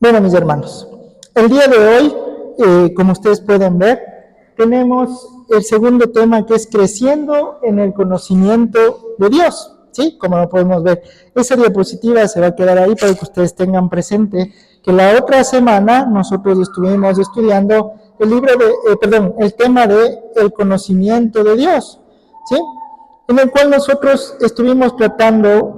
Bueno, mis hermanos, el día de hoy, como ustedes pueden ver, tenemos el segundo tema, que es creciendo en el conocimiento de Dios, ¿sí? Como lo podemos ver. Esa diapositiva se va a quedar ahí para que ustedes tengan presente que la otra semana nosotros estuvimos estudiando el tema de el conocimiento de Dios, ¿sí? En el cual nosotros estuvimos tratando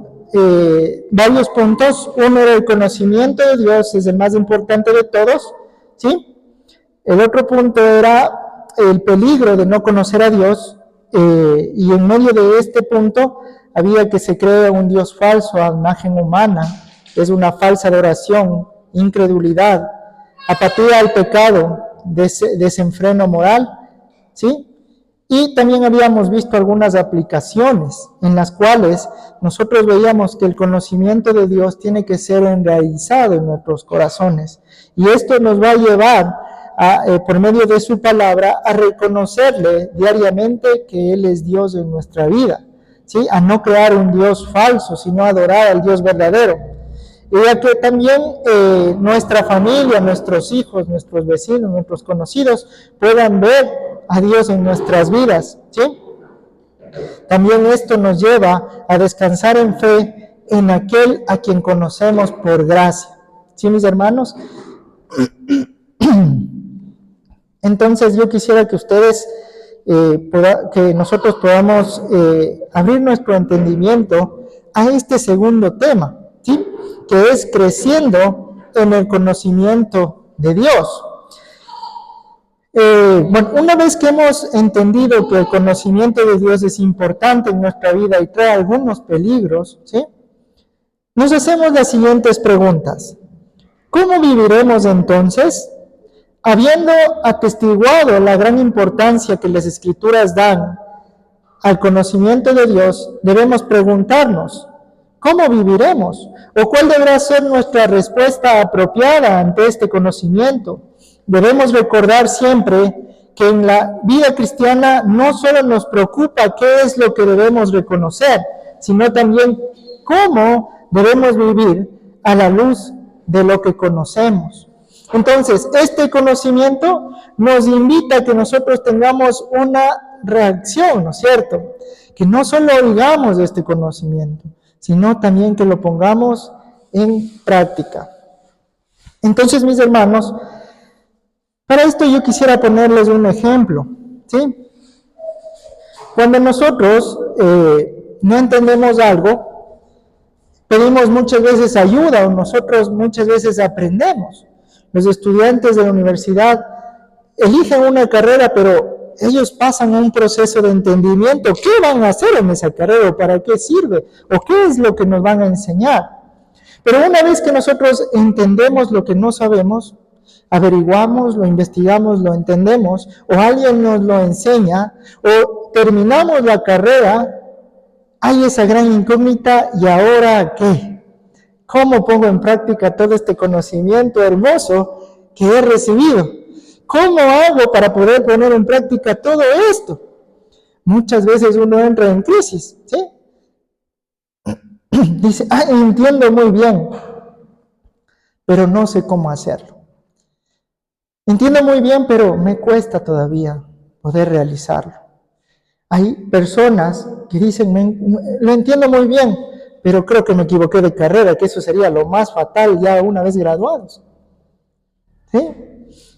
varios puntos. Uno era el conocimiento de Dios, es el más importante de todos, ¿sí? El otro punto era el peligro de no conocer a Dios, y en medio de este punto había que se crea un Dios falso a imagen humana, es una falsa adoración, incredulidad, apatía al pecado, desenfreno moral, ¿sí? Y también habíamos visto algunas aplicaciones en las cuales nosotros veíamos que el conocimiento de Dios tiene que ser enraizado en nuestros corazones. Y esto nos va a llevar, por medio de su palabra, a reconocerle diariamente que Él es Dios en nuestra vida, ¿sí? A no crear un Dios falso, sino adorar al Dios verdadero. Y a que también nuestra familia, nuestros hijos, nuestros vecinos, nuestros conocidos puedan ver a Dios en nuestras vidas, ¿sí? También esto nos lleva a descansar en fe en aquel a quien conocemos por gracia, ¿sí, mis hermanos? Entonces yo quisiera que ustedes, que nosotros podamos abrir nuestro entendimiento a este segundo tema, ¿sí? Que es creciendo en el conocimiento de Dios. Bueno, una vez que hemos entendido que el conocimiento de Dios es importante en nuestra vida y trae algunos peligros, ¿sí? Nos hacemos las siguientes preguntas. ¿Cómo viviremos entonces? Habiendo atestiguado la gran importancia que las Escrituras dan al conocimiento de Dios, debemos preguntarnos, ¿cómo viviremos? ¿O cuál deberá ser nuestra respuesta apropiada ante este conocimiento? Debemos recordar siempre que en la vida cristiana no solo nos preocupa qué es lo que debemos reconocer, sino también cómo debemos vivir a la luz de lo que conocemos. Entonces, este conocimiento nos invita a que nosotros tengamos una reacción, ¿no es cierto? Que no solo oigamos este conocimiento, sino también que lo pongamos en práctica. Entonces, mis hermanos, para esto yo quisiera ponerles un ejemplo, ¿sí? Cuando nosotros no entendemos algo, pedimos muchas veces ayuda o nosotros muchas veces aprendemos. Los estudiantes de la universidad eligen una carrera, pero ellos pasan un proceso de entendimiento. ¿Qué van a hacer en esa carrera? ¿Para qué sirve? ¿O qué es lo que nos van a enseñar? Pero una vez que nosotros entendemos lo que no sabemos, averiguamos, lo investigamos, lo entendemos, o alguien nos lo enseña, o terminamos la carrera, hay esa gran incógnita, ¿y ahora qué? ¿Cómo pongo en práctica todo este conocimiento hermoso que he recibido? ¿Cómo hago para poder poner en práctica todo esto? Muchas veces uno entra en crisis, ¿sí? Dice, entiendo muy bien, pero no sé cómo hacerlo. Entiendo muy bien, pero me cuesta todavía poder realizarlo. Hay personas que dicen, lo entiendo muy bien, pero creo que me equivoqué de carrera, que eso sería lo más fatal ya una vez graduados. ¿Sí?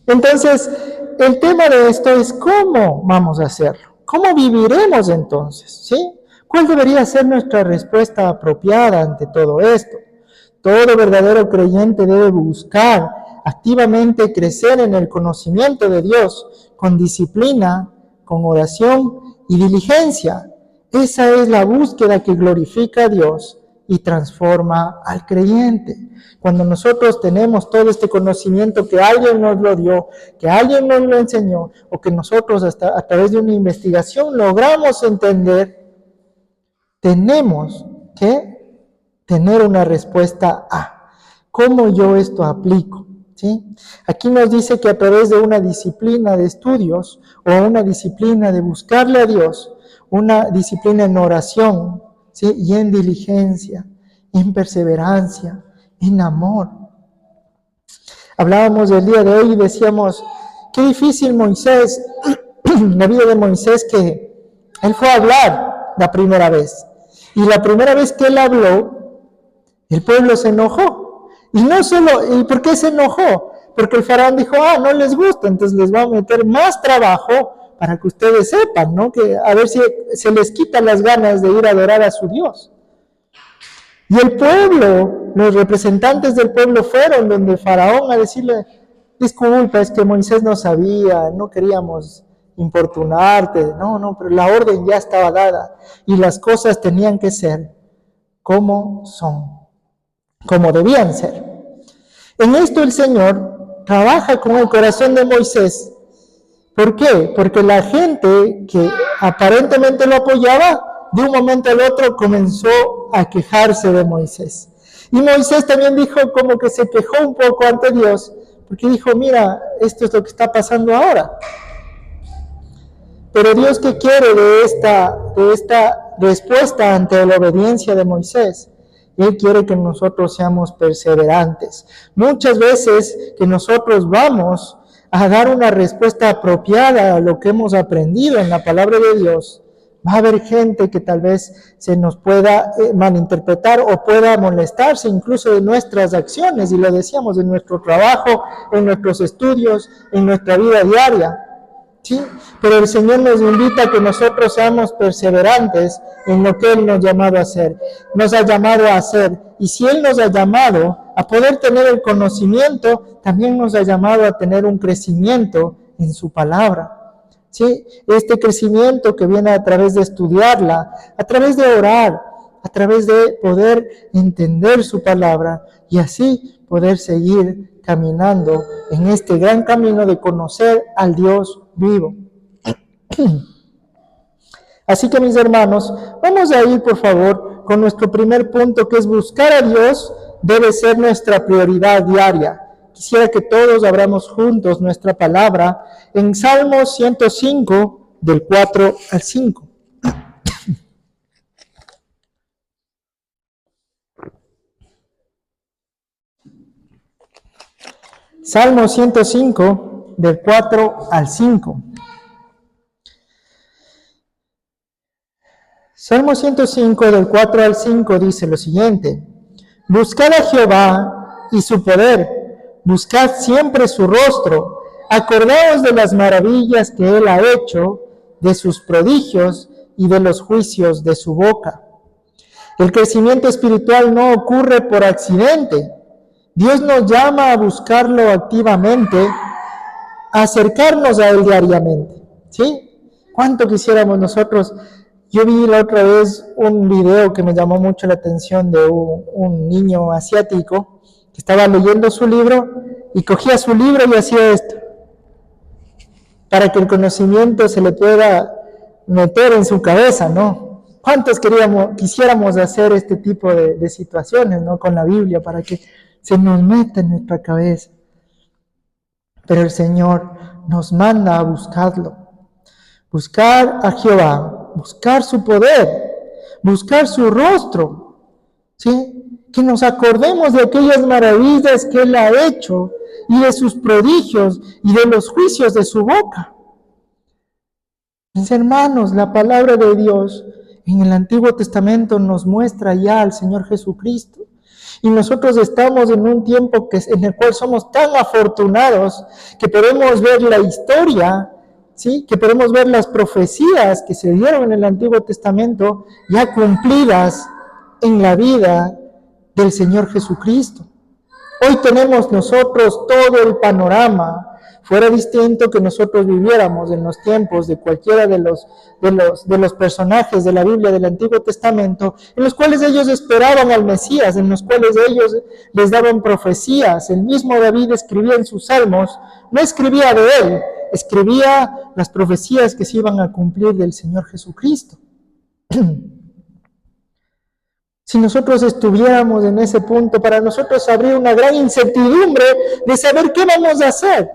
Entonces, el tema de esto es cómo vamos a hacerlo. ¿Cómo viviremos entonces? ¿Sí? ¿Cuál debería ser nuestra respuesta apropiada ante todo esto? Todo verdadero creyente debe buscar activamente crecer en el conocimiento de Dios, con disciplina, con oración y diligencia. Esa es la búsqueda que glorifica a Dios y transforma al creyente. Cuando nosotros tenemos todo este conocimiento que alguien nos lo dio, que alguien nos lo enseñó, o que nosotros a través de una investigación logramos entender, tenemos que tener una respuesta a ¿cómo yo esto aplico? ¿Sí? Aquí nos dice que a través de una disciplina de estudios o una disciplina de buscarle a Dios, una disciplina en oración, ¿sí? Y en diligencia, en perseverancia, en amor. Hablábamos del día de hoy y decíamos, qué difícil Moisés, la vida de Moisés, que él fue a hablar la primera vez. Y la primera vez que él habló, el pueblo se enojó. Y no solo, ¿y por qué se enojó? Porque el faraón dijo, no les gusta, entonces les va a meter más trabajo para que ustedes sepan, ¿no? Que a ver si se les quita las ganas de ir a adorar a su Dios. Y el pueblo, los representantes del pueblo fueron donde el faraón a decirle, disculpa, es que Moisés no sabía, no queríamos importunarte, no, pero la orden ya estaba dada y las cosas tenían que ser como son, como debían ser. En esto el Señor trabaja con el corazón de Moisés. ¿Por qué? Porque la gente que aparentemente lo apoyaba, de un momento al otro comenzó a quejarse de Moisés. Y Moisés también dijo como que se quejó un poco ante Dios, porque dijo, mira, esto es lo que está pasando ahora. Pero Dios, ¿qué quiere de esta respuesta ante la obediencia de Moisés? Él quiere que nosotros seamos perseverantes. Muchas veces que nosotros vamos a dar una respuesta apropiada a lo que hemos aprendido en la palabra de Dios, va a haber gente que tal vez se nos pueda malinterpretar o pueda molestarse incluso de nuestras acciones, y lo decíamos, en nuestro trabajo, en nuestros estudios, en nuestra vida diaria. ¿Sí? Pero el Señor nos invita a que nosotros seamos perseverantes en lo que Él nos ha llamado a hacer. Nos ha llamado a hacer. Y si Él nos ha llamado a poder tener el conocimiento, también nos ha llamado a tener un crecimiento en su palabra. ¿Sí? Este crecimiento que viene a través de estudiarla, a través de orar, a través de poder entender su palabra y así poder seguir caminando en este gran camino de conocer al Dios vivo. Así que, mis hermanos, vamos a ir, por favor, con nuestro primer punto, que es buscar a Dios debe ser nuestra prioridad diaria. Quisiera que todos abramos juntos nuestra palabra en Salmos 105, del 4 al 5. Salmo 105, del 4 al 5. Salmo 105, del 4 al 5 dice lo siguiente: Buscad a Jehová y su poder, buscad siempre su rostro, acordaos de las maravillas que Él ha hecho, de sus prodigios y de los juicios de su boca. El crecimiento espiritual no ocurre por accidente. Dios nos llama a buscarlo activamente, a acercarnos a Él diariamente. ¿Sí? ¿Cuánto quisiéramos nosotros? Yo vi la otra vez un video que me llamó mucho la atención de un niño asiático que estaba leyendo su libro y cogía su libro y hacía esto, para que el conocimiento se le pueda meter en su cabeza, ¿no? ¿Cuántos quisiéramos hacer este tipo de situaciones, ¿no? Con la Biblia, para que se nos meta en nuestra cabeza. Pero el Señor nos manda a buscarlo. Buscar a Jehová, buscar su poder, buscar su rostro, ¿sí? Que nos acordemos de aquellas maravillas que Él ha hecho y de sus prodigios y de los juicios de su boca. Mis hermanos, la palabra de Dios en el Antiguo Testamento nos muestra ya al Señor Jesucristo. Y nosotros estamos en un tiempo en el cual somos tan afortunados que podemos ver la historia, ¿sí? Que podemos ver las profecías que se dieron en el Antiguo Testamento ya cumplidas en la vida del Señor Jesucristo. Hoy tenemos nosotros todo el panorama. Fuera distinto que nosotros viviéramos en los tiempos de cualquiera de los personajes de la Biblia del Antiguo Testamento, en los cuales ellos esperaban al Mesías, en los cuales ellos les daban profecías. El mismo David escribía en sus salmos, no escribía de él, escribía las profecías que se iban a cumplir del Señor Jesucristo. Si nosotros estuviéramos en ese punto, para nosotros habría una gran incertidumbre de saber qué vamos a hacer.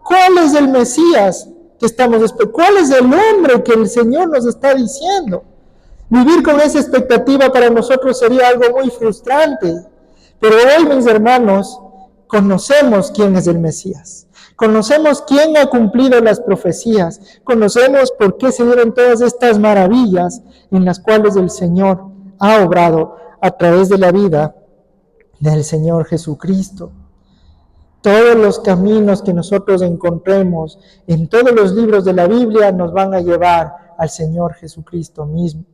¿Cuál es el Mesías que estamos esperando? ¿Cuál es el hombre que el Señor nos está diciendo? Vivir con esa expectativa para nosotros sería algo muy frustrante. Pero hoy, mis hermanos, conocemos quién es el Mesías. Conocemos quién ha cumplido las profecías. Conocemos por qué se dieron todas estas maravillas en las cuales el Señor ha obrado a través de la vida del Señor Jesucristo. Todos los caminos que nosotros encontremos en todos los libros de la Biblia nos van a llevar al Señor Jesucristo mismo.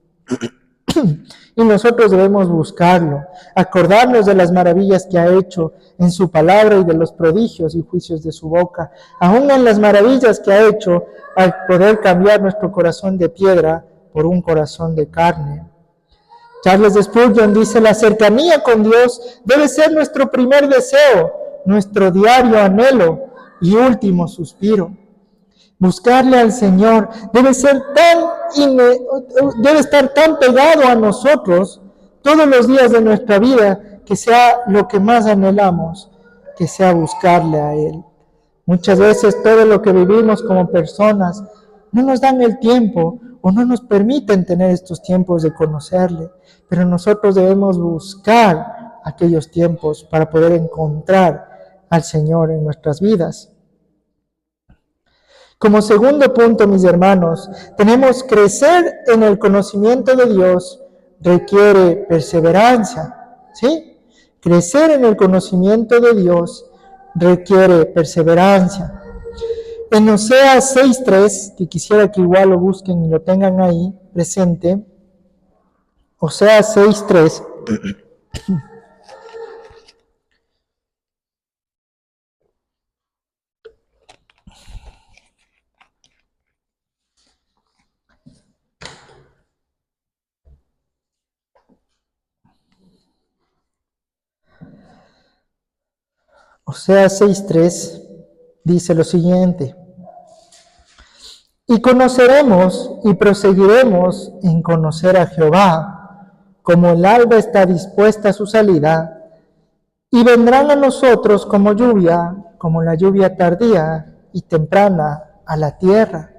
Y nosotros debemos buscarlo, acordarnos de las maravillas que ha hecho en su palabra y de los prodigios y juicios de su boca, aún en las maravillas que ha hecho al poder cambiar nuestro corazón de piedra por un corazón de carne. Charles Spurgeon dice: la cercanía con Dios debe ser nuestro primer deseo, nuestro diario anhelo y último suspiro. Buscarle al Señor debe estar tan pegado a nosotros todos los días de nuestra vida, que sea lo que más anhelamos, que sea buscarle a Él. Muchas veces todo lo que vivimos como personas no nos dan el tiempo o no nos permiten tener estos tiempos de conocerle, pero nosotros debemos buscar aquellos tiempos para poder encontrar al Señor en nuestras vidas. Como segundo punto, mis hermanos, tenemos crecer en el conocimiento de Dios requiere perseverancia, ¿sí? Crecer en el conocimiento de Dios requiere perseverancia. En Oseas 6:3, que quisiera que igual lo busquen y lo tengan ahí presente, Oseas 6:3. Oseas 6:3 dice lo siguiente: y conoceremos y proseguiremos en conocer a Jehová, como el alba está dispuesta a su salida, y vendrán a nosotros como la lluvia tardía y temprana a la tierra.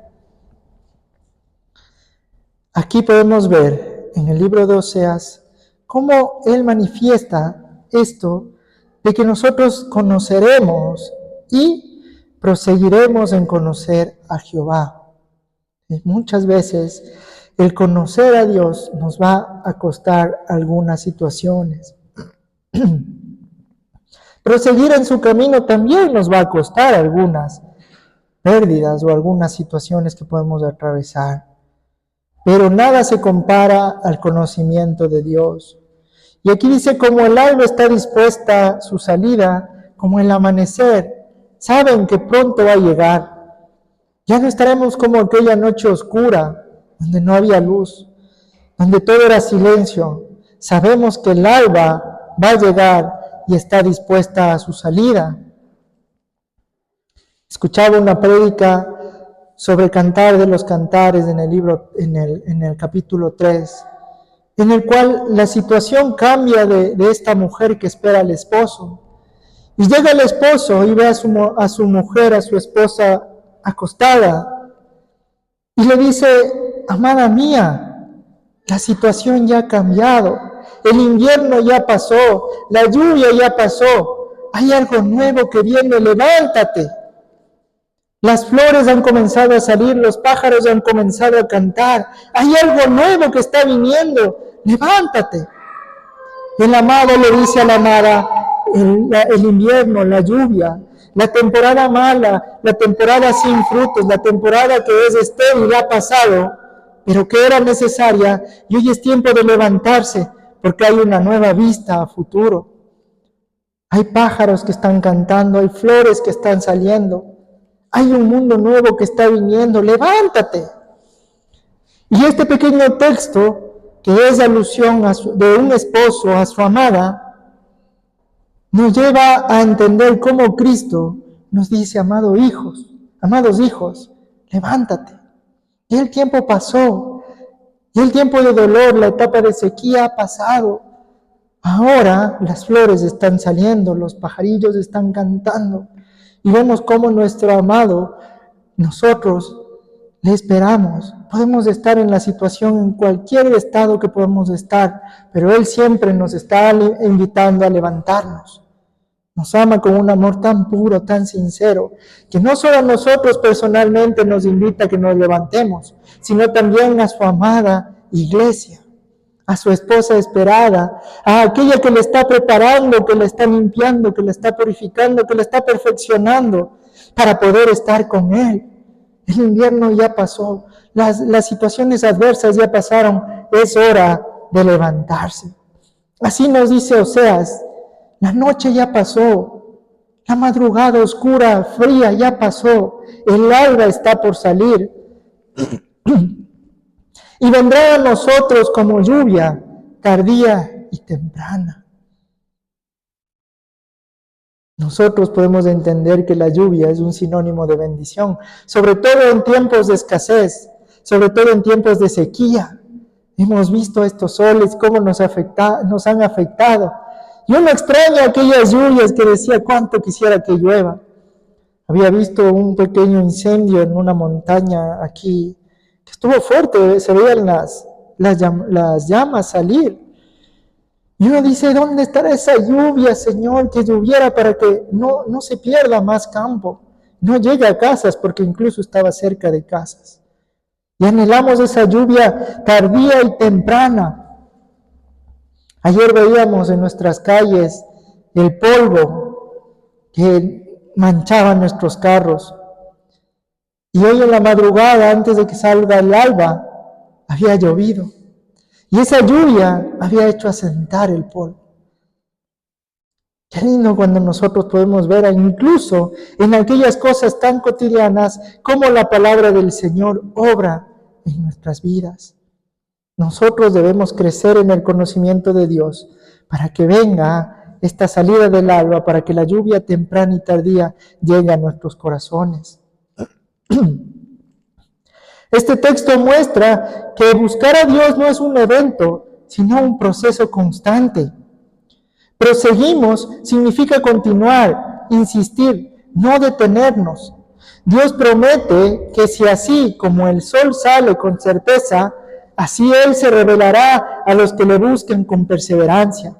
Aquí podemos ver en el libro de Oseas cómo él manifiesta esto de que nosotros conoceremos y proseguiremos en conocer a Jehová. Y muchas veces el conocer a Dios nos va a costar algunas situaciones. Proseguir en su camino también nos va a costar algunas pérdidas o algunas situaciones que podemos atravesar. Pero nada se compara al conocimiento de Dios. Y aquí dice: como el alba está dispuesta su salida, como el amanecer, saben que pronto va a llegar. Ya no estaremos como aquella noche oscura, donde no había luz, donde todo era silencio. Sabemos que el alba va a llegar y está dispuesta a su salida. Escuchaba una prédica sobre Cantar de los Cantares en el capítulo 3, en el cual la situación cambia de esta mujer que espera al esposo. Y llega el esposo y ve a su mujer, a su esposa acostada, y le dice: amada mía, la situación ya ha cambiado, el invierno ya pasó, la lluvia ya pasó, hay algo nuevo que viene, levántate. Las flores han comenzado a salir, los pájaros han comenzado a cantar. Hay algo nuevo que está viniendo, levántate. El amado le dice a la amada: el invierno, la lluvia, la temporada mala, la temporada sin frutos, la temporada que es estéril ha pasado, pero que era necesaria, y hoy es tiempo de levantarse, porque hay una nueva vista a futuro. Hay pájaros que están cantando, hay flores que están saliendo. Hay un mundo nuevo que está viniendo, levántate. Y este pequeño texto, que es alusión de un esposo a su amada, nos lleva a entender cómo Cristo nos dice: amados hijos, levántate. Y el tiempo pasó, y el tiempo de dolor, la etapa de sequía ha pasado. Ahora las flores están saliendo, los pajarillos están cantando. Y vemos cómo nuestro amado, nosotros le esperamos. Podemos estar en la situación, en cualquier estado que podamos estar, pero Él siempre nos está invitando a levantarnos. Nos ama con un amor tan puro, tan sincero, que no solo a nosotros personalmente nos invita a que nos levantemos, sino también a su amada iglesia, a su esposa esperada, a aquella que le está preparando, que le está limpiando, que le está purificando, que le está perfeccionando para poder estar con Él. El invierno ya pasó, las situaciones adversas ya pasaron, es hora de levantarse. Así nos dice Oseas, la noche ya pasó, la madrugada oscura, fría ya pasó, el alba está por salir y vendrá a nosotros como lluvia tardía y temprana. Nosotros podemos entender que la lluvia es un sinónimo de bendición, sobre todo en tiempos de escasez, sobre todo en tiempos de sequía. Hemos visto estos soles, cómo nos han afectado. Y uno extraña aquellas lluvias que decía cuánto quisiera que llueva. Había visto un pequeño incendio en una montaña aquí, que estuvo fuerte, se veían las llamas salir. Y uno dice, ¿dónde estará esa lluvia, Señor, que lloviera para que no se pierda más campo? No llegue a casas, porque incluso estaba cerca de casas. Y anhelamos esa lluvia tardía y temprana. Ayer veíamos en nuestras calles el polvo que manchaba nuestros carros. Y hoy en la madrugada, antes de que salga el alba, había llovido. Y esa lluvia había hecho asentar el polvo. Qué lindo cuando nosotros podemos ver, incluso en aquellas cosas tan cotidianas, cómo la palabra del Señor obra en nuestras vidas. Nosotros debemos crecer en el conocimiento de Dios para que venga esta salida del alba, para que la lluvia temprana y tardía llegue a nuestros corazones. Este texto muestra que buscar a Dios no es un evento, sino un proceso constante. Proseguimos significa continuar, insistir, no detenernos. Dios promete que si así como el sol sale con certeza, así Él se revelará a los que le busquen con perseverancia.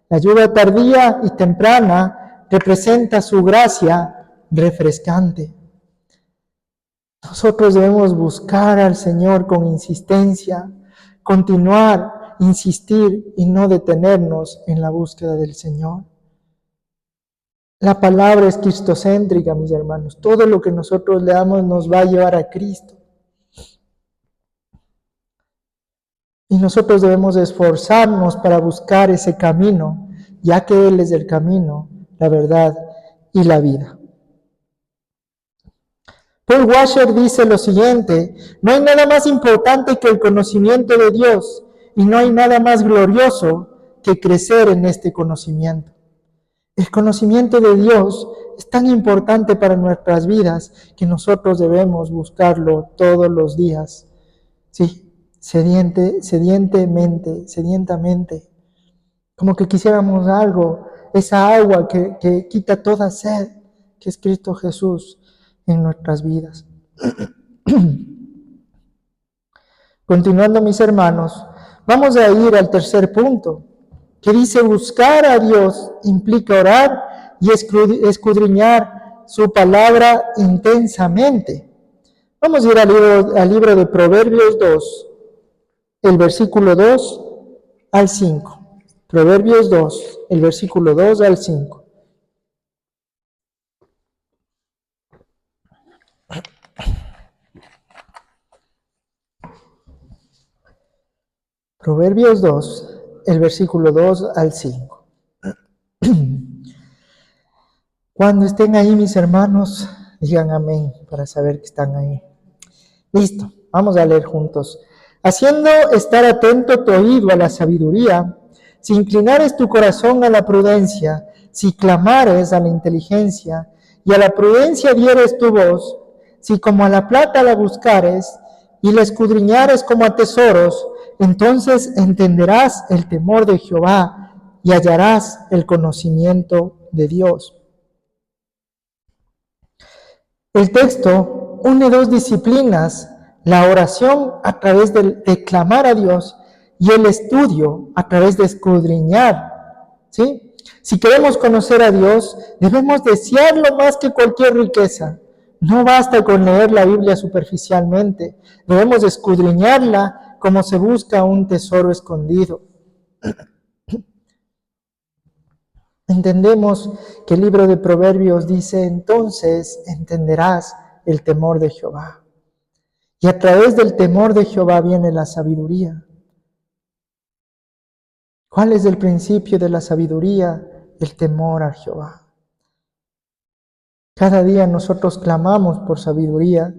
La lluvia tardía y temprana representa su gracia refrescante. Nosotros debemos buscar al Señor con insistencia, continuar, insistir y no detenernos en la búsqueda del Señor. La palabra es cristocéntrica, mis hermanos. Todo lo que nosotros leamos nos va a llevar a Cristo. Y nosotros debemos esforzarnos para buscar ese camino, ya que Él es el camino, la verdad y la vida. Paul Washer dice lo siguiente: no hay nada más importante que el conocimiento de Dios y no hay nada más glorioso que crecer en este conocimiento. El conocimiento de Dios es tan importante para nuestras vidas que nosotros debemos buscarlo todos los días. Sí, sedientamente, como que quisiéramos algo, esa agua que quita toda sed, que es Cristo Jesús en nuestras vidas. Continuando, mis hermanos, vamos a ir al tercer punto, que dice: buscar a Dios implica orar y escudriñar su palabra intensamente. Vamos a ir al libro de Proverbios 2, el versículo 2 al 5. Proverbios 2, el versículo 2 al 5. Proverbios 2, el versículo 2 al 5. Cuando estén ahí, mis hermanos, digan amén para saber que están ahí. Listo, vamos a leer juntos. Haciendo estar atento tu oído a la sabiduría, si inclinares tu corazón a la prudencia, si clamares a la inteligencia, y a la prudencia dieres tu voz, si como a la plata la buscares, y la escudriñares como a tesoros, entonces entenderás el temor de Jehová y hallarás el conocimiento de Dios. El texto une dos disciplinas: la oración a través de clamar a Dios y el estudio a través de escudriñar, ¿sí? Si queremos conocer a Dios, debemos desearlo más que cualquier riqueza. No basta con leer la Biblia superficialmente, debemos escudriñarla como se busca un tesoro escondido. Entendemos que el libro de Proverbios dice, entonces entenderás el temor de Jehová. Y a través del temor de Jehová viene la sabiduría. ¿Cuál es el principio de la sabiduría? El temor a Jehová. Cada día nosotros clamamos por sabiduría.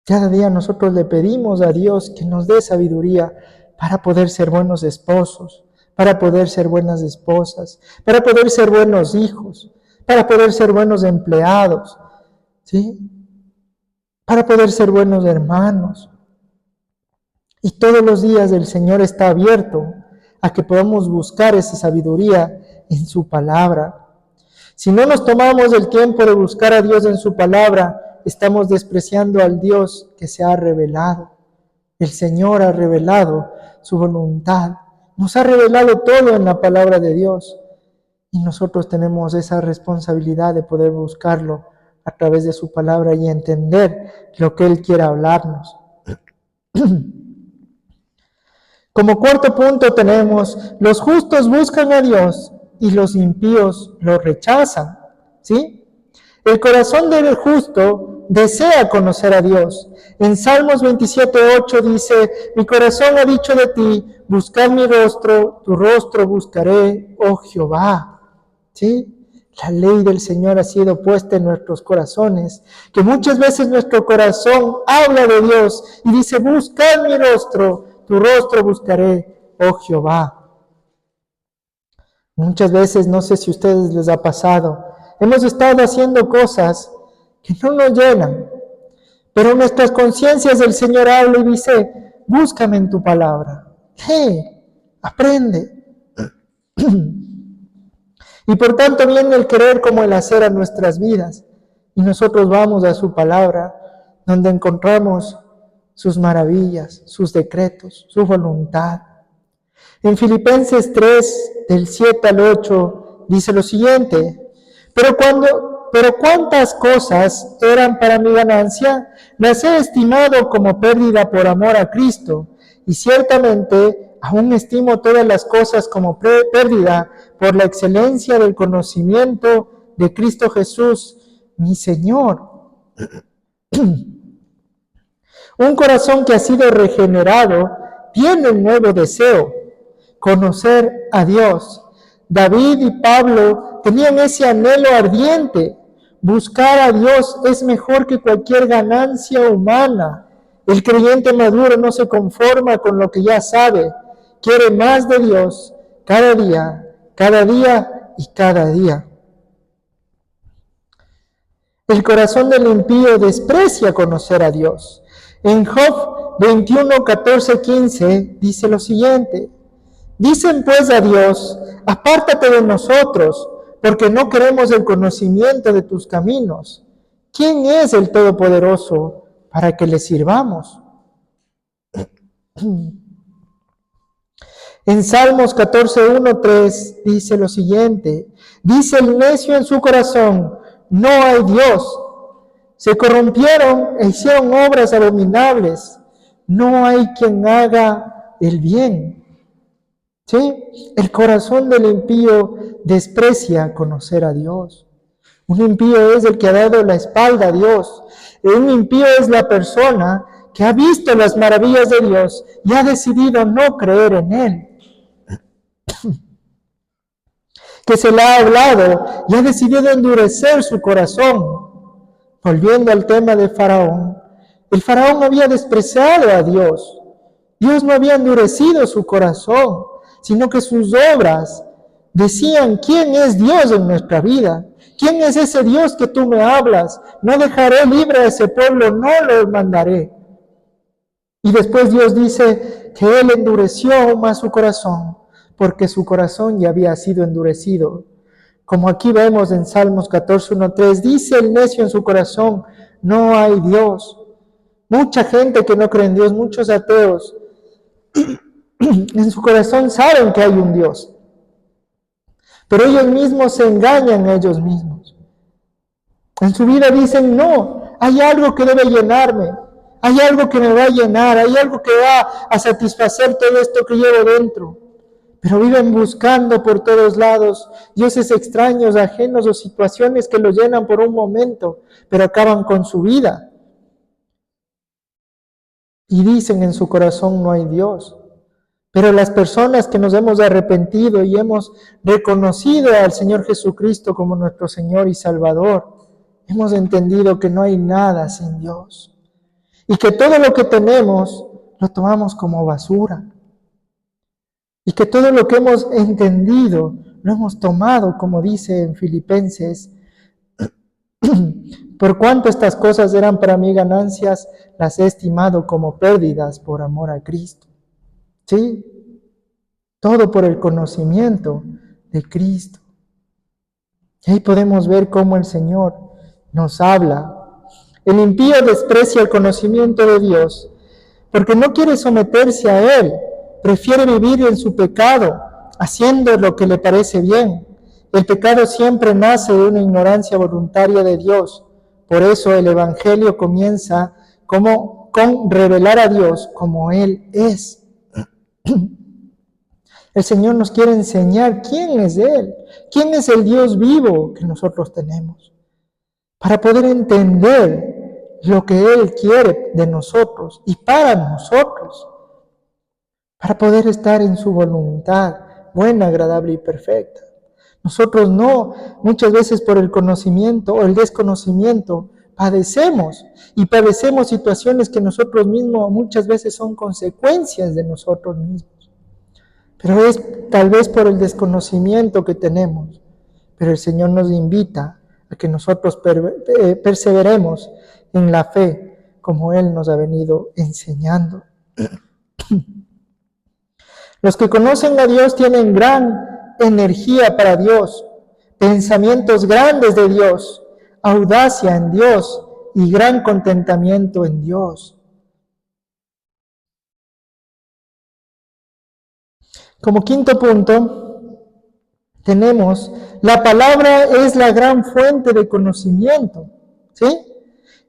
Cada día nosotros le pedimos a Dios que nos dé sabiduría para poder ser buenos esposos, para poder ser buenas esposas, para poder ser buenos hijos, para poder ser buenos empleados, ¿sí? Para poder ser buenos hermanos. Y todos los días el Señor está abierto a que podamos buscar esa sabiduría en su palabra. Si no nos tomamos el tiempo de buscar a Dios en su palabra, estamos despreciando al Dios que se ha revelado. El Señor ha revelado su voluntad. Nos ha revelado todo en la palabra de Dios. Y nosotros tenemos esa responsabilidad de poder buscarlo a través de su palabra y entender lo que Él quiere hablarnos. Como cuarto punto tenemos, los justos buscan a Dios y los impíos lo rechazan, ¿sí? El corazón del justo desea conocer a Dios. En Salmos 27:8 dice, mi corazón ha dicho de ti, buscad mi rostro, tu rostro buscaré, oh Jehová, ¿sí? La ley del Señor ha sido puesta en nuestros corazones, que muchas veces nuestro corazón habla de Dios y dice, buscad mi rostro, tu rostro buscaré, oh Jehová. Muchas veces, no sé si a ustedes les ha pasado, hemos estado haciendo cosas que no nos llenan, pero nuestras conciencias el Señor habla y dice, búscame en tu palabra, aprende. Y por tanto viene el querer como el hacer a nuestras vidas, y nosotros vamos a su palabra, donde encontramos sus maravillas, sus decretos, su voluntad. En Filipenses 3, del 7 al 8, dice lo siguiente, pero cuántas cosas eran para mi ganancia, las he estimado como pérdida por amor a Cristo, y ciertamente aún estimo todas las cosas como pérdida por la excelencia del conocimiento de Cristo Jesús, mi Señor. Un corazón que ha sido regenerado tiene un nuevo deseo, conocer a Dios. David y Pablo tenían ese anhelo ardiente. Buscar a Dios es mejor que cualquier ganancia humana. El creyente maduro no se conforma con lo que ya sabe. Quiere más de Dios cada día y cada día. El corazón del impío desprecia conocer a Dios. En Job 21, 14, 15 dice lo siguiente. Dicen pues a Dios, apártate de nosotros, porque no queremos el conocimiento de tus caminos. ¿Quién es el Todopoderoso para que le sirvamos? En Salmos 14, 1, 3 dice lo siguiente. Dice el necio en su corazón, no hay Dios. Se corrompieron e hicieron obras abominables. No hay quien haga el bien. ¿Sí? El corazón del impío desprecia conocer a Dios. Un impío es el que ha dado la espalda a Dios. Un impío es la persona que ha visto las maravillas de Dios y ha decidido no creer en Él. Que se le ha hablado y ha decidido endurecer su corazón. Volviendo al tema de Faraón, el Faraón había despreciado a Dios. Dios no había endurecido su corazón, sino que sus obras decían, ¿quién es Dios en nuestra vida? ¿Quién es ese Dios que tú me hablas? No dejaré libre a ese pueblo, no lo mandaré. Y después Dios dice que Él endureció aún más su corazón, porque su corazón ya había sido endurecido. Como aquí vemos en Salmos 14, 1, 3, dice el necio en su corazón, no hay Dios. Mucha gente que no cree en Dios, muchos ateos, en su corazón saben que hay un Dios. Pero ellos mismos se engañan a ellos mismos. En su vida dicen, no, hay algo que debe llenarme, hay algo que me va a llenar, hay algo que va a satisfacer todo esto que llevo dentro. Pero viven buscando por todos lados dioses extraños, ajenos o situaciones que los llenan por un momento, pero acaban con su vida. Y dicen en su corazón no hay Dios. Pero las personas que nos hemos arrepentido y hemos reconocido al Señor Jesucristo como nuestro Señor y Salvador, hemos entendido que no hay nada sin Dios. Y que todo lo que tenemos lo tomamos como basura. Y que todo lo que hemos entendido lo hemos tomado, como dice en Filipenses, por cuanto estas cosas eran para mí ganancias, las he estimado como pérdidas por amor a Cristo. ¿Sí? Todo por el conocimiento de Cristo. Y ahí podemos ver cómo el Señor nos habla. El impío desprecia el conocimiento de Dios porque no quiere someterse a Él. Prefiere vivir en su pecado, haciendo lo que le parece bien. El pecado siempre nace de una ignorancia voluntaria de Dios. Por eso el Evangelio comienza con revelar a Dios como Él es. El Señor nos quiere enseñar quién es Él, quién es el Dios vivo que nosotros tenemos, para poder entender lo que Él quiere de nosotros y para nosotros, para poder estar en su voluntad, buena, agradable y perfecta. Nosotros no, muchas veces por el conocimiento o el desconocimiento, padecemos situaciones que nosotros mismos muchas veces son consecuencias de nosotros mismos. Pero es tal vez por el desconocimiento que tenemos. Pero el Señor nos invita a que nosotros perseveremos en la fe, como Él nos ha venido enseñando. Los que conocen a Dios tienen gran energía para Dios, pensamientos grandes de Dios, audacia en Dios y gran contentamiento en Dios. Como quinto punto, tenemos, la palabra es la gran fuente de conocimiento, ¿sí?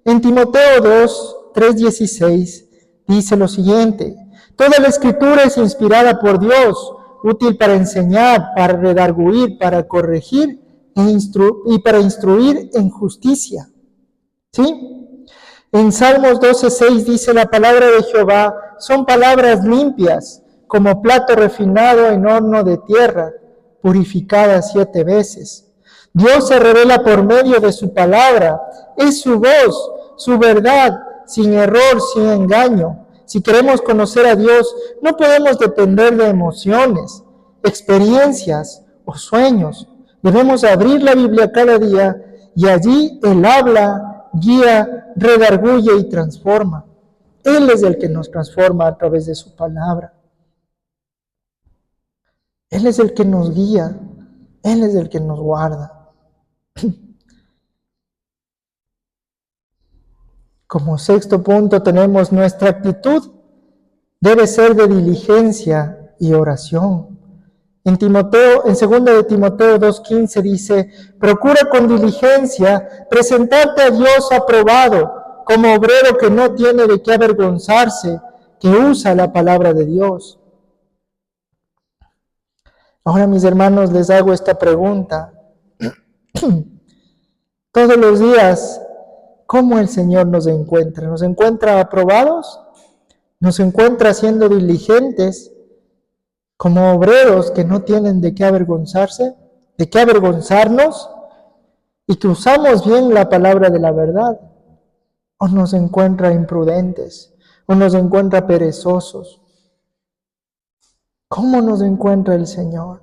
En Timoteo 2, 3:16 dice lo siguiente: toda la escritura es inspirada por Dios, útil para enseñar, para redarguir, para corregir y para instruir en justicia, ¿sí? En Salmos 12:6 dice, la palabra de Jehová son palabras limpias, como plato refinado en horno de tierra, purificada 7 veces. Dios se revela por medio de su palabra, es su voz, su verdad, sin error, sin engaño. Si queremos conocer a Dios, no podemos depender de emociones, experiencias o sueños. Debemos abrir la Biblia cada día y allí Él habla, guía, redarguye y transforma. Él es el que nos transforma a través de su palabra. Él es el que nos guía, Él es el que nos guarda. Como sexto punto tenemos nuestra actitud debe ser de diligencia y oración. En 2 de Timoteo 2:15 dice, procura con diligencia presentarte a Dios aprobado, como obrero que no tiene de qué avergonzarse, que usa la palabra de Dios. Ahora, mis hermanos, les hago esta pregunta. Todos los días, ¿cómo el Señor nos encuentra? ¿Nos encuentra aprobados? ¿Nos encuentra siendo diligentes, como obreros que no tienen de qué avergonzarse, de qué avergonzarnos, y que usamos bien la palabra de la verdad? ¿O nos encuentra imprudentes? ¿O nos encuentra perezosos? ¿Cómo nos encuentra el Señor?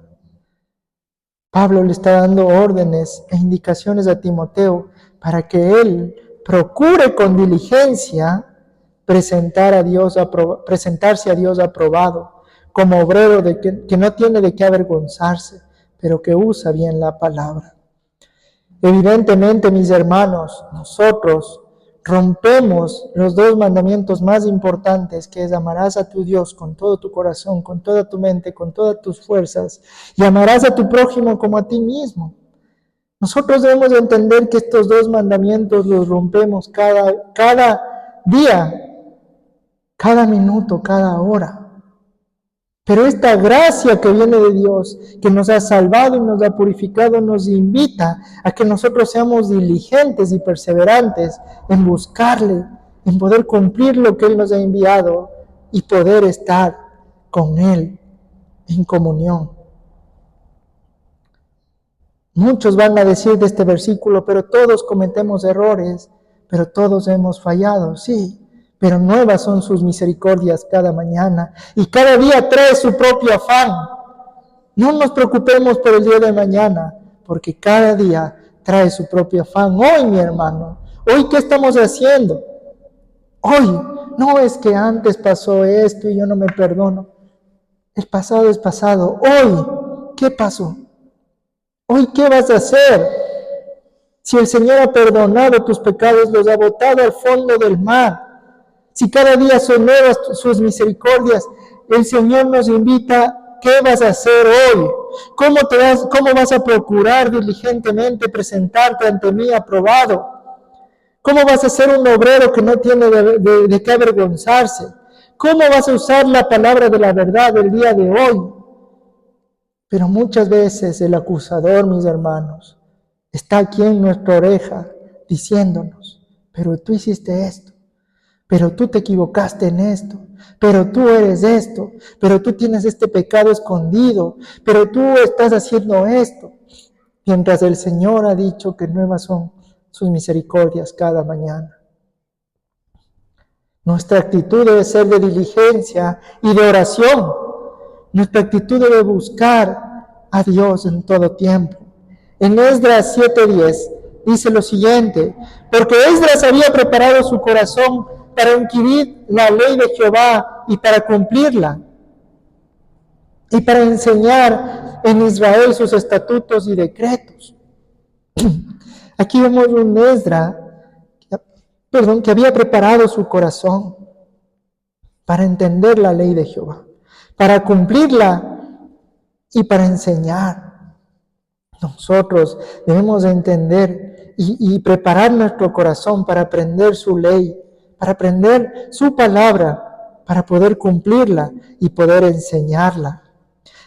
Pablo le está dando órdenes e indicaciones a Timoteo para que él procure con diligencia presentarse a Dios aprobado, como obrero que no tiene de qué avergonzarse, pero que usa bien la palabra. Evidentemente, mis hermanos, nosotros rompemos los dos mandamientos más importantes, que es amarás a tu Dios con todo tu corazón, con toda tu mente, con todas tus fuerzas, y amarás a tu prójimo como a ti mismo. Nosotros debemos entender que estos dos mandamientos los rompemos cada día, cada minuto, cada hora. Pero esta gracia que viene de Dios, que nos ha salvado y nos ha purificado, nos invita a que nosotros seamos diligentes y perseverantes en buscarle, en poder cumplir lo que Él nos ha enviado y poder estar con Él en comunión. Muchos van a decir de este versículo, pero todos cometemos errores, pero todos hemos fallado, sí. Pero nuevas son sus misericordias cada mañana, y cada día trae su propio afán. No nos preocupemos por el día de mañana, porque cada día trae su propio afán. Hoy, mi hermano, hoy, ¿qué estamos haciendo? Hoy, no es que antes pasó esto y yo no me perdono. El pasado es pasado. Hoy, ¿qué pasó? Hoy, ¿qué vas a hacer? Si el Señor ha perdonado tus pecados, los ha botado al fondo del mar. Si cada día son nuevas sus misericordias, el Señor nos invita, ¿qué vas a hacer hoy? ¿Cómo vas a procurar diligentemente presentarte ante mí aprobado? ¿Cómo vas a ser un obrero que no tiene de qué avergonzarse? ¿Cómo vas a usar la palabra de la verdad el día de hoy? Pero muchas veces el acusador, mis hermanos, está aquí en nuestra oreja diciéndonos, pero tú hiciste esto. Pero tú te equivocaste en esto, pero tú eres esto, pero tú tienes este pecado escondido, pero tú estás haciendo esto. Mientras el Señor ha dicho que nuevas son sus misericordias cada mañana. Nuestra actitud debe ser de diligencia y de oración. Nuestra actitud debe buscar a Dios en todo tiempo. En Esdras 7:10 dice lo siguiente, porque Esdras había preparado su corazón para inquirir la ley de Jehová y para cumplirla, y para enseñar en Israel sus estatutos y decretos. Aquí vemos un Esdras, que había preparado su corazón para entender la ley de Jehová, para cumplirla y para enseñar. Nosotros debemos entender y preparar nuestro corazón para aprender su ley, para aprender su palabra, para poder cumplirla y poder enseñarla.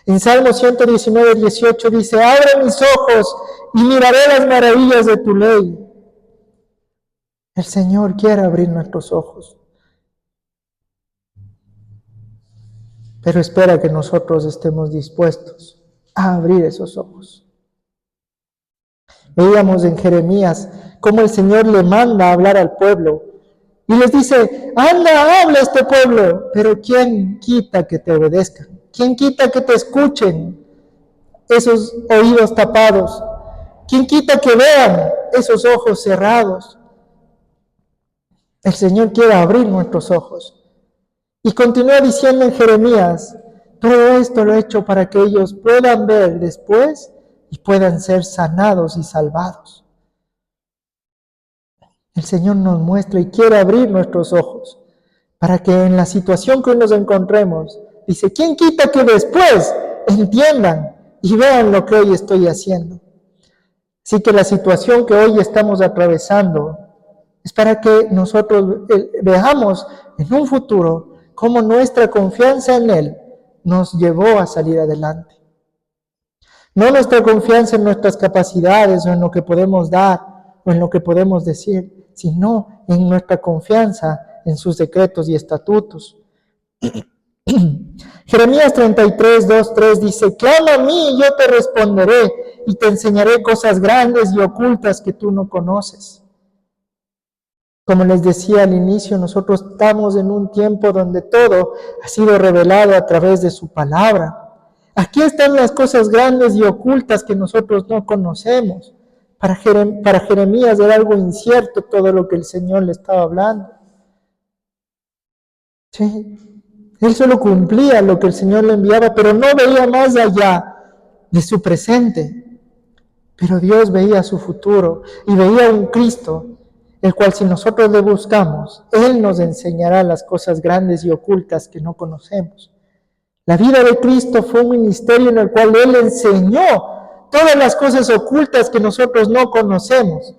En Salmo 119:18 dice, abre mis ojos y miraré las maravillas de tu ley. El Señor quiere abrir nuestros ojos, pero espera que nosotros estemos dispuestos a abrir esos ojos. Veíamos en Jeremías cómo el Señor le manda a hablar al pueblo y les dice, anda, habla a este pueblo, pero ¿quién quita que te obedezcan? ¿Quién quita que te escuchen esos oídos tapados? ¿Quién quita que vean esos ojos cerrados? El Señor quiere abrir nuestros ojos. Y continúa diciendo en Jeremías, todo esto lo he hecho para que ellos puedan ver después y puedan ser sanados y salvados. El Señor nos muestra y quiere abrir nuestros ojos para que en la situación que hoy nos encontremos, dice, ¿quién quita que después entiendan y vean lo que hoy estoy haciendo? Así que la situación que hoy estamos atravesando es para que nosotros veamos en un futuro cómo nuestra confianza en Él nos llevó a salir adelante. No nuestra confianza en nuestras capacidades o en lo que podemos dar o en lo que podemos decir, sino en nuestra confianza en sus decretos y estatutos. Jeremías 33:2-3 dice, clama a mí y yo te responderé y te enseñaré cosas grandes y ocultas que tú no conoces. Como les decía al inicio, nosotros estamos en un tiempo donde todo ha sido revelado a través de su palabra. Aquí están las cosas grandes y ocultas que nosotros no conocemos. Para Jeremías era algo incierto todo lo que el Señor le estaba hablando. Sí. Él solo cumplía lo que el Señor le enviaba, pero no veía más allá de su presente. Pero Dios veía su futuro y veía un Cristo el cual si nosotros le buscamos, Él nos enseñará las cosas grandes y ocultas que no conocemos. La vida de Cristo fue un ministerio en el cual Él enseñó todas las cosas ocultas que nosotros no conocemos.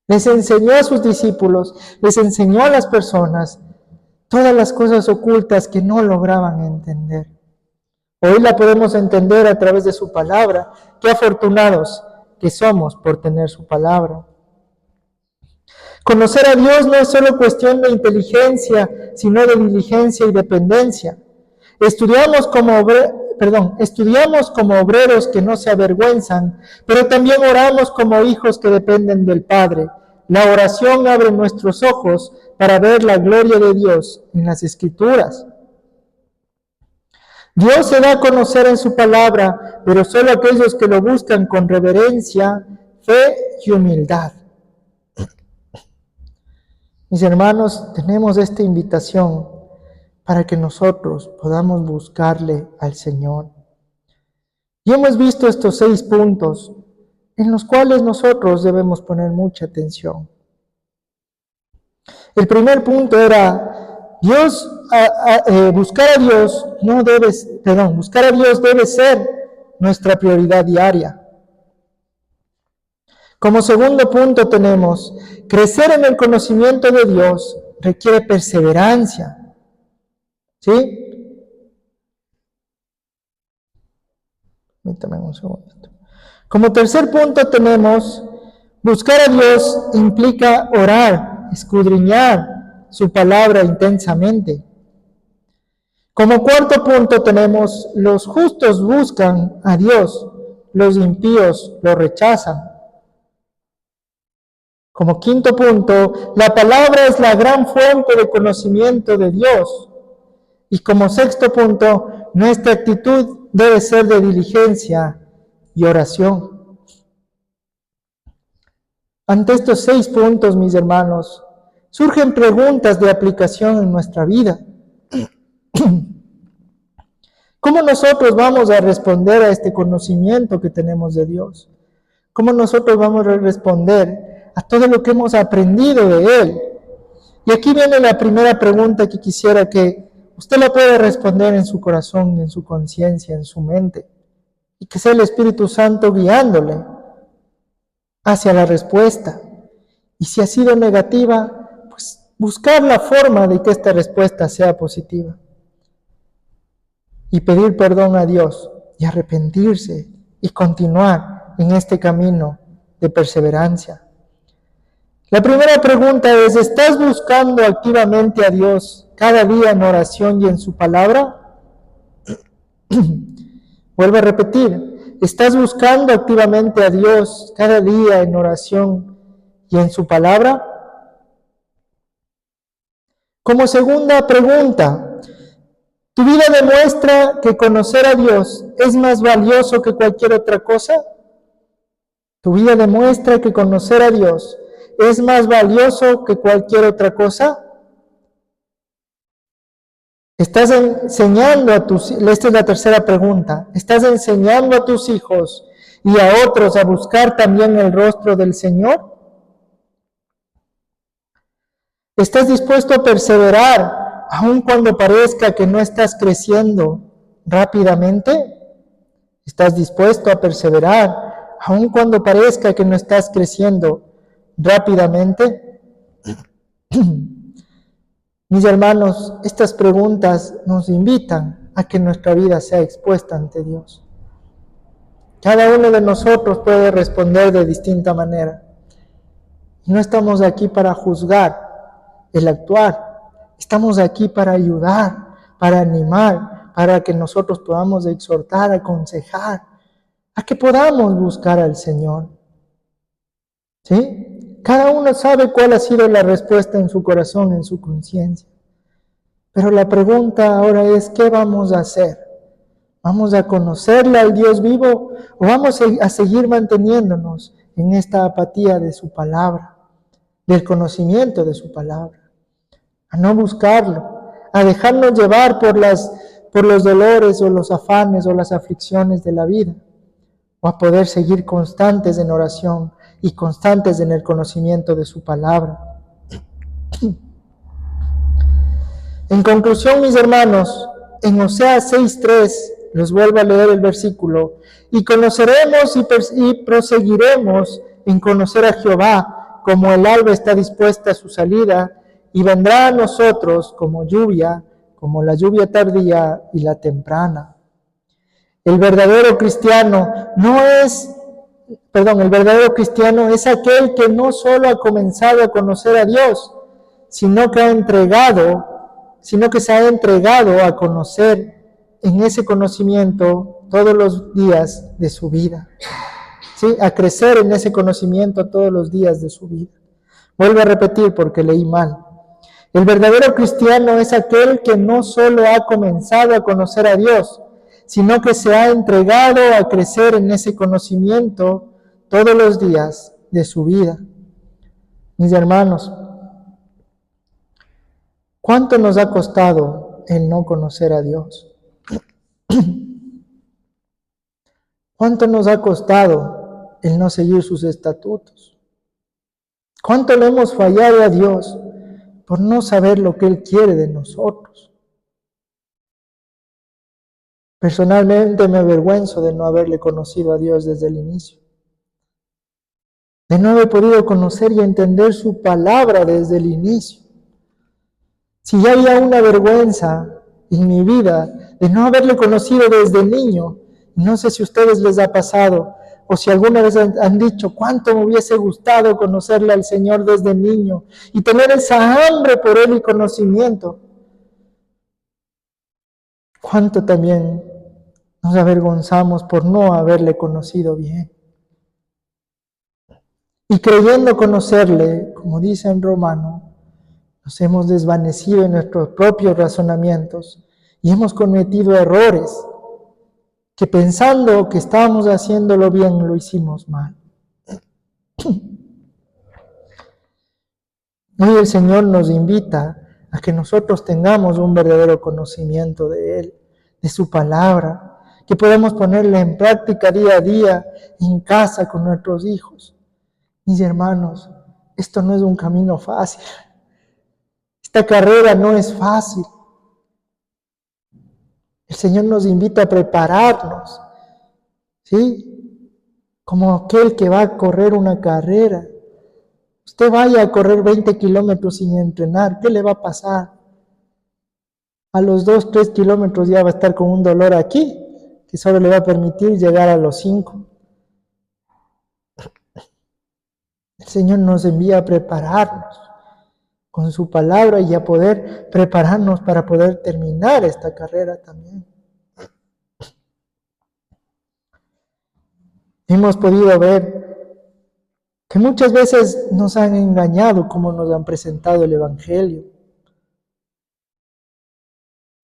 Les enseñó a sus discípulos, les enseñó a las personas todas las cosas ocultas que no lograban entender. Hoy la podemos entender a través de su palabra. Qué afortunados que somos por tener su palabra. Conocer a Dios no es solo cuestión de inteligencia, sino de diligencia y dependencia. Estudiamos como obreros que no se avergüenzan, pero también oramos como hijos que dependen del Padre. La oración abre nuestros ojos para ver la gloria de Dios en las Escrituras. Dios se da a conocer en su palabra, pero solo aquellos que lo buscan con reverencia, fe y humildad. Mis hermanos, tenemos esta invitación para que nosotros podamos buscarle al Señor. Y hemos visto estos 6 puntos en los cuales nosotros debemos poner mucha atención. El primer punto era, buscar a Dios debe ser nuestra prioridad diaria. Como segundo punto tenemos, crecer en el conocimiento de Dios requiere perseverancia. ¿Sí? Permítame un segundo. Como tercer punto tenemos, buscar a Dios implica orar, escudriñar su palabra intensamente. Como cuarto punto tenemos, los justos buscan a Dios, los impíos lo rechazan. Como quinto punto, la palabra es la gran fuente de conocimiento de Dios. Y como sexto punto, nuestra actitud debe ser de diligencia y oración. Ante estos 6 puntos, mis hermanos, surgen preguntas de aplicación en nuestra vida. ¿Cómo nosotros vamos a responder a este conocimiento que tenemos de Dios? ¿Cómo nosotros vamos a responder a todo lo que hemos aprendido de Él? Y aquí viene la primera pregunta que quisiera que usted la pueda responder en su corazón, en su conciencia, en su mente, y que sea el Espíritu Santo guiándole hacia la respuesta. Y si ha sido negativa, pues buscar la forma de que esta respuesta sea positiva. Y pedir perdón a Dios y arrepentirse y continuar en este camino de perseverancia. La primera pregunta es, ¿estás buscando activamente a Dios cada día en oración y en su palabra? Vuelvo a repetir, ¿estás buscando activamente a Dios cada día en oración y en su palabra? Como segunda pregunta, ¿tu vida demuestra que conocer a Dios es más valioso que cualquier otra cosa? ¿Tu vida demuestra que conocer a Dios es más valioso que cualquier otra cosa? ¿Estás enseñando a tus hijos? Esta es la tercera pregunta. ¿Estás enseñando a tus hijos y a otros a buscar también el rostro del Señor? ¿Estás dispuesto a perseverar aun cuando parezca que no estás creciendo rápidamente? ¿Estás dispuesto a perseverar aun cuando parezca que no estás creciendo rápidamente? Mis hermanos, estas preguntas nos invitan a que nuestra vida sea expuesta ante Dios. Cada uno de nosotros puede responder de distinta manera. No estamos aquí para juzgar el actuar. Estamos aquí para ayudar, para animar, para que nosotros podamos exhortar, aconsejar, a que podamos buscar al Señor. ¿Sí? Cada uno sabe cuál ha sido la respuesta en su corazón, en su conciencia. Pero la pregunta ahora es, ¿qué vamos a hacer? ¿Vamos a conocerle al Dios vivo o vamos a seguir manteniéndonos en esta apatía de su palabra, del conocimiento de su palabra? A no buscarlo, a dejarnos llevar por los dolores o los afanes o las aflicciones de la vida. o a poder seguir constantes en oración y constantes en el conocimiento de su palabra. En conclusión, mis hermanos, en Oseas 6:3, les vuelvo a leer el versículo, y conoceremos y proseguiremos en conocer a Jehová, como el alba está dispuesta a su salida, y vendrá a nosotros como lluvia, como la lluvia tardía y la temprana. El verdadero cristiano es aquel que no solo ha comenzado a conocer a Dios, sino que se ha entregado a conocer en ese conocimiento todos los días de su vida. ¿Sí? A crecer en ese conocimiento todos los días de su vida. Vuelvo a repetir porque leí mal. El verdadero cristiano es aquel que no solo ha comenzado a conocer a Dios, sino que se ha entregado a crecer en ese conocimiento todos los días de su vida. Mis hermanos, ¿cuánto nos ha costado el no conocer a Dios? ¿Cuánto nos ha costado el no seguir sus estatutos? ¿Cuánto le hemos fallado a Dios por no saber lo que Él quiere de nosotros? Personalmente me avergüenzo de no haberle conocido a Dios desde el inicio, de no haber podido conocer y entender su palabra desde el inicio. Si ya había una vergüenza en mi vida de no haberle conocido desde niño, no sé si a ustedes les ha pasado, o si alguna vez han dicho, cuánto me hubiese gustado conocerle al Señor desde niño y tener esa hambre por Él y conocimiento. Cuánto también nos avergonzamos por no haberle conocido bien. Y creyendo conocerle, como dice en Romano, nos hemos desvanecido en nuestros propios razonamientos y hemos cometido errores que pensando que estábamos haciéndolo bien, lo hicimos mal. Hoy el Señor nos invita a que nosotros tengamos un verdadero conocimiento de Él, de su palabra, que podamos ponerla en práctica día a día, en casa con nuestros hijos. Mis hermanos, esto no es un camino fácil. Esta carrera no es fácil. El Señor nos invita a prepararnos, ¿sí? Como aquel que va a correr una carrera. Usted vaya a correr 20 kilómetros sin entrenar, ¿qué le va a pasar? A los 2, 3 kilómetros ya va a estar con un dolor aquí, que solo le va a permitir llegar a los 5. El Señor nos envía a prepararnos con su palabra y a poder prepararnos para poder terminar esta carrera también. Hemos podido ver que muchas veces nos han engañado como nos han presentado el Evangelio.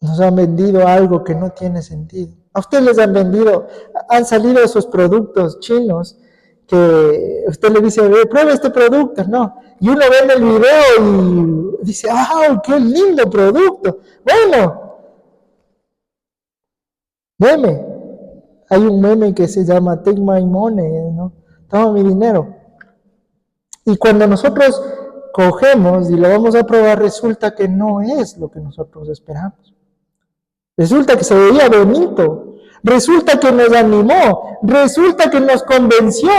Nos han vendido algo que no tiene sentido. A ustedes les han salido esos productos chinos que usted le dice, prueba este producto, ¿no? Y uno ve en el video y dice, ¡ah, qué lindo producto! Bueno, meme. Hay un meme que se llama Take My Money, ¿no? Toma mi dinero. Y cuando nosotros cogemos y lo vamos a probar, resulta que no es lo que nosotros esperamos. Resulta que se veía bonito, resulta que nos animó, resulta que nos convenció,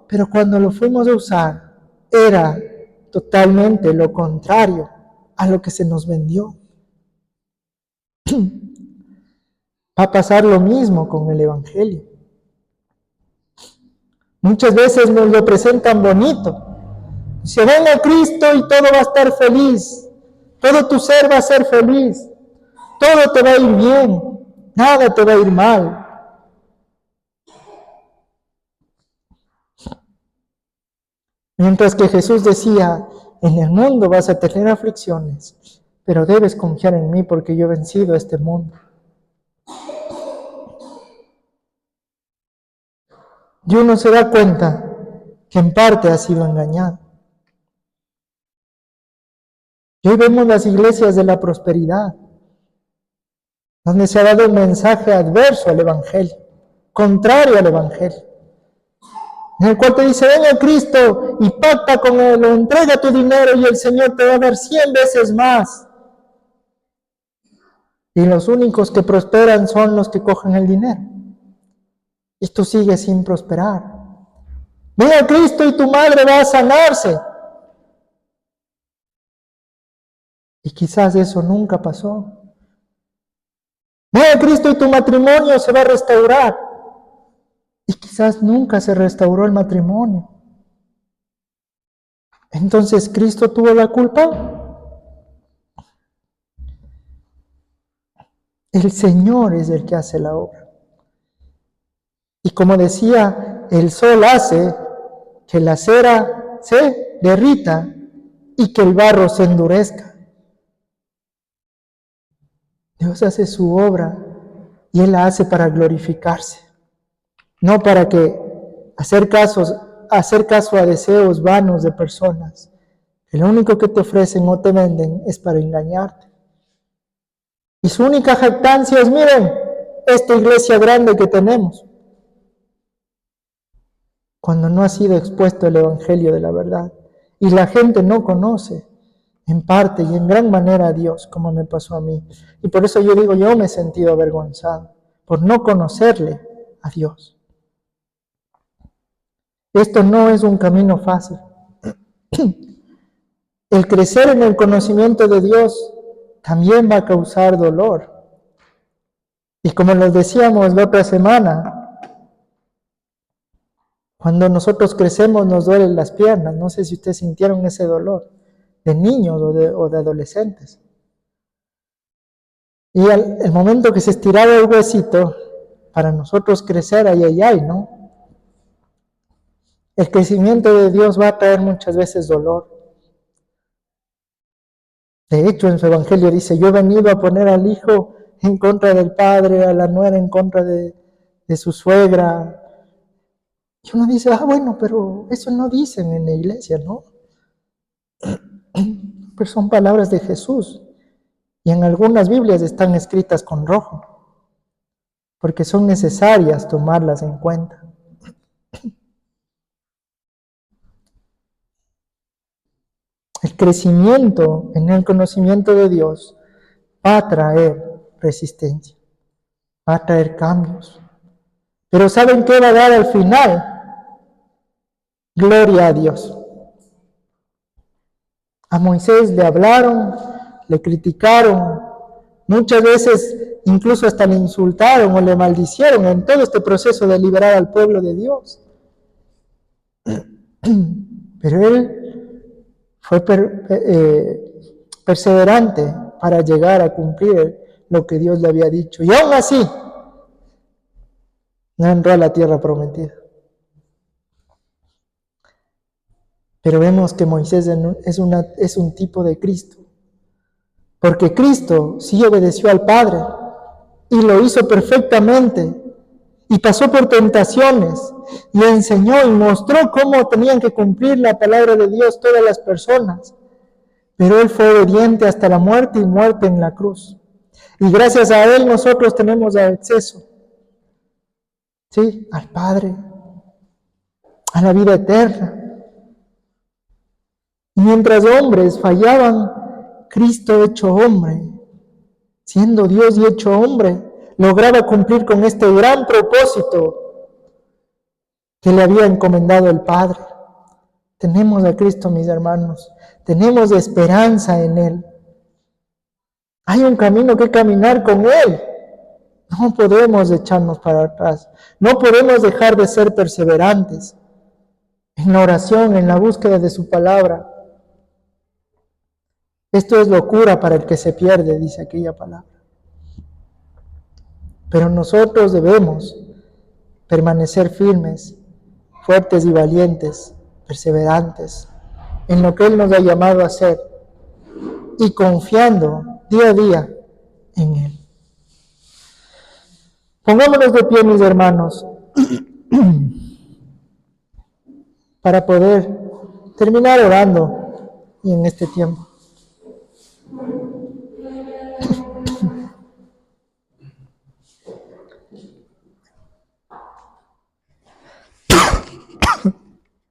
pero cuando lo fuimos a usar, era totalmente lo contrario a lo que se nos vendió. Va a pasar lo mismo con el Evangelio. Muchas veces nos lo presentan bonito. Se ven a Cristo y todo va a estar feliz. Todo tu ser va a ser feliz. Todo te va a ir bien. Nada te va a ir mal. Mientras que Jesús decía, en el mundo vas a tener aflicciones, pero debes confiar en mí porque yo he vencido a este mundo. Y uno se da cuenta que en parte ha sido engañado. Y hoy vemos las iglesias de la prosperidad, donde se ha dado un mensaje adverso al Evangelio, contrario al Evangelio, en el cual te dice, ven a Cristo y pacta con Él, o entrega tu dinero y el Señor te va a dar 100 veces más. Y los únicos que prosperan son los que cogen el dinero. Y tú sigues sin prosperar. Ven a Cristo y tu madre va a sanarse. Y quizás eso nunca pasó. Ven a Cristo y tu matrimonio se va a restaurar. Y quizás nunca se restauró el matrimonio. Entonces, ¿Cristo tuvo la culpa? El Señor es el que hace la obra. Y como decía, el sol hace que la cera se derrita y que el barro se endurezca. Dios hace su obra y Él la hace para glorificarse, no para hacer caso a deseos vanos de personas, que lo único que te ofrecen o te venden es para engañarte. Y su única jactancia es, miren, esta iglesia grande que tenemos, cuando no ha sido expuesto el Evangelio de la verdad. Y la gente no conoce en parte y en gran manera a Dios, como me pasó a mí. Y por eso yo digo, yo me he sentido avergonzado por no conocerle a Dios. Esto no es un camino fácil. El crecer en el conocimiento de Dios también va a causar dolor. Y como les decíamos la otra semana, cuando nosotros crecemos nos duelen las piernas. No sé si ustedes sintieron ese dolor de niños o de adolescentes. Y el momento que se estiraba el huesito, para nosotros crecer, ay, ¿no? El crecimiento de Dios va a traer muchas veces dolor. De hecho, en su Evangelio dice, yo he venido a poner al hijo en contra del padre, a la nuera en contra de su suegra. Y uno dice, bueno, pero eso no dicen en la iglesia, ¿no? Pero son palabras de Jesús. Y en algunas Biblias están escritas con rojo, porque son necesarias tomarlas en cuenta. El crecimiento en el conocimiento de Dios va a traer resistencia, va a traer cambios. Pero ¿saben qué va a dar al final? Gloria a Dios. A Moisés le hablaron, le criticaron, muchas veces incluso hasta le insultaron o le maldicieron en todo este proceso de liberar al pueblo de Dios. Pero él fue perseverante para llegar a cumplir lo que Dios le había dicho. Y aún así, no entró a la tierra prometida. Pero vemos que Moisés es un tipo de Cristo. Porque Cristo sí obedeció al Padre y lo hizo perfectamente. Y pasó por tentaciones y enseñó y mostró cómo tenían que cumplir la palabra de Dios todas las personas. Pero Él fue obediente hasta la muerte y muerte en la cruz. Y gracias a Él nosotros tenemos acceso, ¿sí?, al Padre, a la vida eterna. Y mientras hombres fallaban, Cristo hecho hombre, siendo Dios y hecho hombre, lograba cumplir con este gran propósito que le había encomendado el Padre. Tenemos a Cristo, mis hermanos, tenemos esperanza en Él. Hay un camino que caminar con Él. No podemos echarnos para atrás, no podemos dejar de ser perseverantes en la oración, en la búsqueda de su palabra. Esto es locura para el que se pierde, dice aquella palabra. Pero nosotros debemos permanecer firmes, fuertes y valientes, perseverantes en lo que Él nos ha llamado a hacer y confiando día a día en Él. Pongámonos de pie, mis hermanos, para poder terminar orando y en este tiempo.